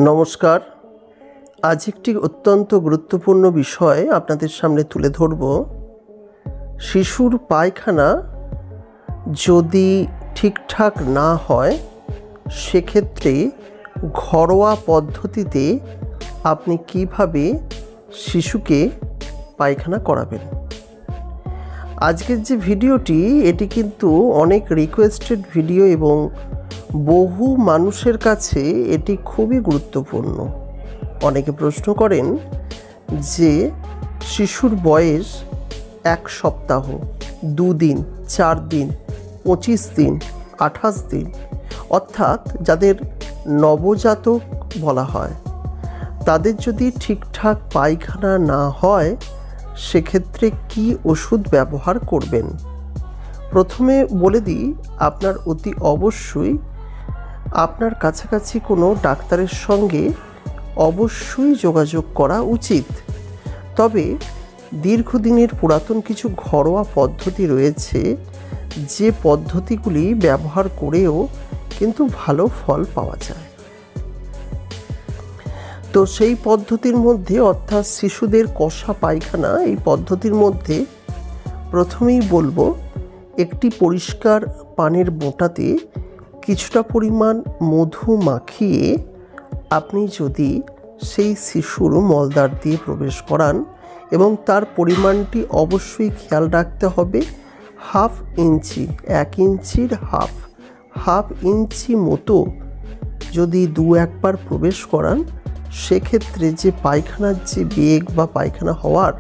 নমস্কার। আজ একটি অত্যন্ত গুরুত্বপূর্ণ বিষয় আপনাদের সামনে তুলে ধরব। শিশুর পায়খানা যদি ঠিকঠাক না হয় সেক্ষেত্রে ঘরোয়া পদ্ধতিতে আপনি কিভাবে শিশুকে পায়খানা করাবেন। আজকের যে ভিডিওটি এটি কিন্তু অনেক রিকোয়েস্টেড ভিডিও এবং বহু মানুষের কাছে এটি খুবই গুরুত্বপূর্ণ। অনেকে প্রশ্ন করেন যে শিশুর বয়স 1 সপ্তাহ, 2 দিন, 4 দিন, 25 দিন, 28 দিন, অর্থাৎ যাদের নবজাতক বলা হয়, তাদের যদি ঠিকঠাক পায়খানা না হয় সেক্ষেত্রে কি ওষুধ ব্যবহার করবেন। প্রথমে বলে দিই, আপনার অতি অবশ্যই আপনার কাছাকাছি কোনো ডাক্তারের সঙ্গে অবশ্যই যোগাযোগ করা উচিত। তবে দীর্ঘদিনের পুরাতন কিছু ঘরোয়া পদ্ধতি রয়েছে যে পদ্ধতিগুলি ব্যবহার করেও কিন্তু ভালো ফল পাওয়া যায়। তো সেই পদ্ধতির মধ্যে, অর্থাৎ শিশুদের কষা পায়খানা, এই পদ্ধতির মধ্যে প্রথমেই বলবো, একটি পরিষ্কার পানের বোঁটাতে কিছুটা পরিমাণ মধু মাখিয়ে আপনি যদি সেই শিশুর মলদ্বার দিয়ে প্রবেশ করান, এবং তার পরিমাণটি অবশ্যই খেয়াল রাখতে হবে, 1/2 ইঞ্চি, 1 ইঞ্চির হাফ ইঞ্চি মতো যদি 2-1 বার প্রবেশ করান, সেক্ষেত্রে যে পায়খানার যে বেগ বা পায়খানা হওয়ার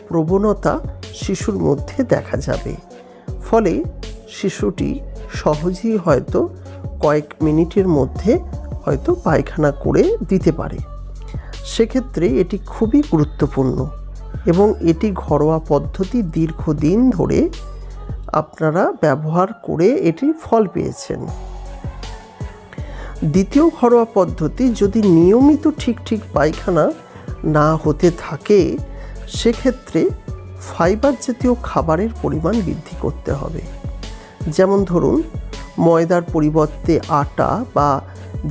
প্রবণতা শিশুর মধ্যে দেখা যাবে। ফলে শিশুটি সহজেই হয়তো কয়েক মিনিটের মধ্যে হয়তো পায়খানা করে দিতে পারে। সেক্ষেত্রে এটি খুবই গুরুত্বপূর্ণ এবং এটি ঘরোয়া পদ্ধতি, দীর্ঘদিন ধরে আপনারা ব্যবহার করে এটি ফল পেয়েছেন। দ্বিতীয় ঘরোয়া পদ্ধতি, যদি নিয়মিত ঠিক পায়খানা না হতে থাকে সেক্ষেত্রে ফাইবার জাতীয় খাবারের পরিমাণ বৃদ্ধি করতে হবে। যেমন ধরুন, ময়দার পরিবর্তে আটা বা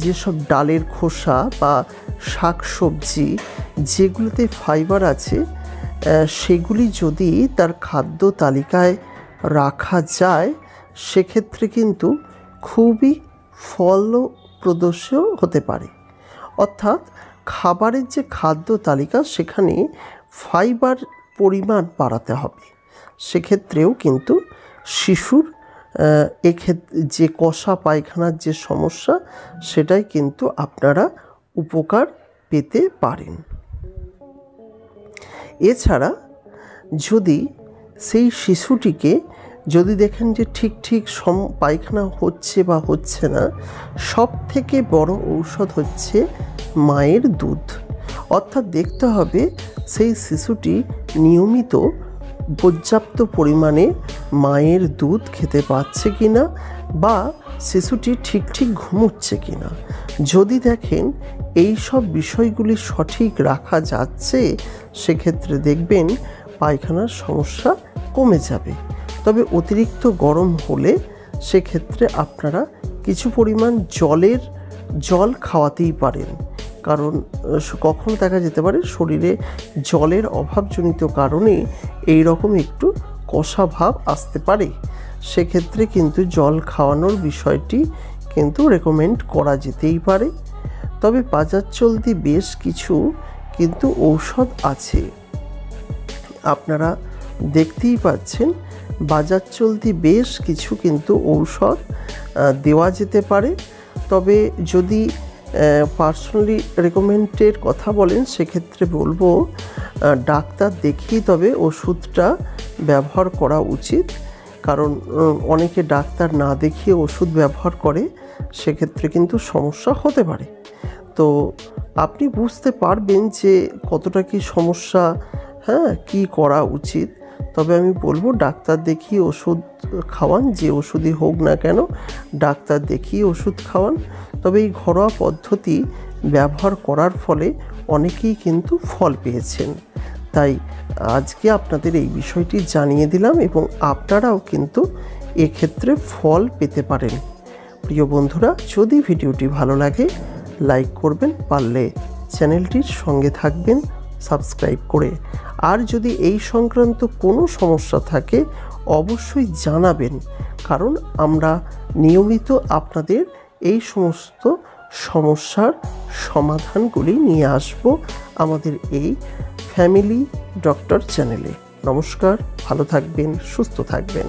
যেসব ডালের খোসা বা শাকসবজি যেগুলোতে ফাইবার আছে সেগুলি যদি তার খাদ্য তালিকায় রাখা যায় সেক্ষেত্রে কিন্তু খুবই ফলপ্রদও হতে পারে। অর্থাৎ খাবারের যে খাদ্য তালিকা সেখানে ফাইবার পরিমাণ বাড়াতে হবে। সেক্ষেত্রেও কিন্তু শিশুর এক্ষেত্রে যে কষা পায়খানার যে সমস্যা সেটাই কিন্তু আপনারা উপকার পেতে পারেন। এছাড়া যদি সেই শিশুটিকে যদি দেখেন যে ঠিক পায়খানা হচ্ছে বা হচ্ছে না, সব থেকে বড় ঔষধ হচ্ছে মায়ের দুধ। অর্থাৎ দেখতে হবে সেই শিশুটি নিয়মিত পর্যাপ্ত পরিমাণে মায়ের দুধ খেতে পাচ্ছে কিনা বা শিশুটি ঠিক ঘুমোচ্ছে কিনা। যদি দেখেন এই সব বিষয়গুলি সঠিক রাখা যাচ্ছে সেক্ষেত্রে দেখবেন পায়খানার সমস্যা কমে যাবে। তবে অতিরিক্ত গরম হলে সেক্ষেত্রে আপনারা কিছু পরিমাণ জল খাওয়াতেই পারেন, কারণ কখনো দেখা যেতে পারে শরীরে জলের অভাবজনিত কারণে এই রকম একটু কষা ভাব আসতে পারে। সেক্ষেত্রে কিন্তু জল খাওয়ানোর বিষয়টি কিন্তু রেকমেন্ড করা যেতেই পারে। তবে বাজার চলতি বেশ কিছু কিন্তু ঔষধ আছে, আপনারা দেখতেই পাচ্ছেন বাজার চলতি বেশ কিছু কিন্তু ঔষধ দেওয়া যেতে পারে। তবে যদি পার্সোনালি রেকমেন্ডের কথা বলেন সেক্ষেত্রে বলবো ডাক্তার দেখিয়ে তবে ওষুধটা ব্যবহার করা উচিত, কারণ অনেকে ডাক্তার না দেখিয়ে ওষুধ ব্যবহার করে, সেক্ষেত্রে কিন্তু সমস্যা হতে পারে। তো আপনি বুঝতে পারবেন যে কতটা কি সমস্যা, কি করা উচিত। তবে আমি বলবো ডাক্তার দেখিয়ে ওষুধ খাওয়ান, যে ওষুধই হোক না কেন ডাক্তার দেখিয়ে ওষুধ খাওয়ান। তবে এই ঘরোয়া পদ্ধতি ব্যবহার করার ফলে অনেকেই কিন্তু ফল পেয়েছেন। তাই আজকে আপনাদের এই বিষয়টি জানিয়ে দিলাম এবং আপনারাও কিন্তু এক্ষেত্রে ফল পেতে পারেন। প্রিয় বন্ধুরা, যদি ভিডিওটি ভালো লাগে লাইক করবেন, পারলে চ্যানেলটির সঙ্গে থাকবেন সাবস্ক্রাইব করে। আর যদি এই সংক্রান্ত কোনো সমস্যা থাকে অবশ্যই জানাবেন, কারণ আমরা নিয়মিত আপনাদের এই সমস্ত সমস্যার সমাধানগুলি নিয়ে আসব আমাদের এই ফ্যামিলি ডক্টর চ্যানেলে। নমস্কার, ভালো থাকবেন, সুস্থ থাকবেন।